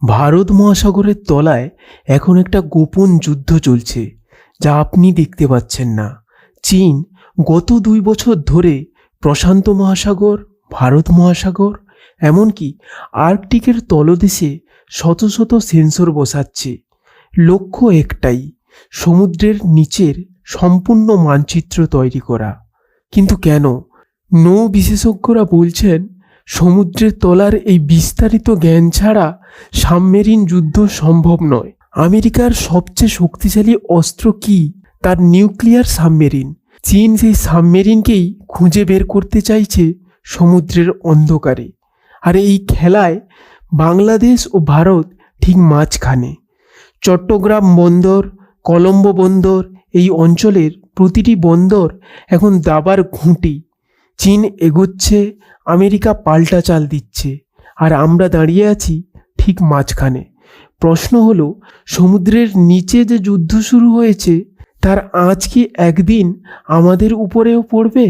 ভারত মহাসাগরের তলায় এখন একটা গোপন যুদ্ধ চলছে, যা আপনি দেখতে পাচ্ছেন না। চীন গত 2 বছর ধরে প্রশান্ত মহাসাগর, ভারত মহাসাগর, এমনকি আর্কটিকের তলদেশে শত শত সেন্সর বসাচ্ছে। লক্ষ্য একটাই, সমুদ্রের নিচের সম্পূর্ণ মানচিত্র তৈরি করা। কিন্তু কেন? নৌ বিশেষজ্ঞরা বলছেন, সমুদ্রের তলার এই বিস্তারিত জ্ঞান ছাড়া সাবমেরিন যুদ্ধ সম্ভব নয়। আমেরিকার সবচেয়ে শক্তিশালী অস্ত্র কি? তার নিউক্লিয়ার সাবমেরিন। চীন সেই সাবমেরিনকেই খুঁজে বের করতে চাইছে সমুদ্রের অন্ধকারে। আর এই খেলায় বাংলাদেশ ও ভারত ঠিক মাঝখানে। চট্টগ্রাম বন্দর, কলম্বো বন্দর, এই অঞ্চলের প্রতিটি বন্দর এখন দাবার ঘুঁটি। চীন এগোচ্ছে, আমেরিকা পাল্টা চাল দিচ্ছে, আর আমরা দাঁড়িয়ে আছি ঠিক মাঝখানে। প্রশ্ন হলো, সমুদ্রের নিচে যে যুদ্ধ শুরু হয়েছে তার আঁচ কি একদিন আমাদের উপরেও পড়বে?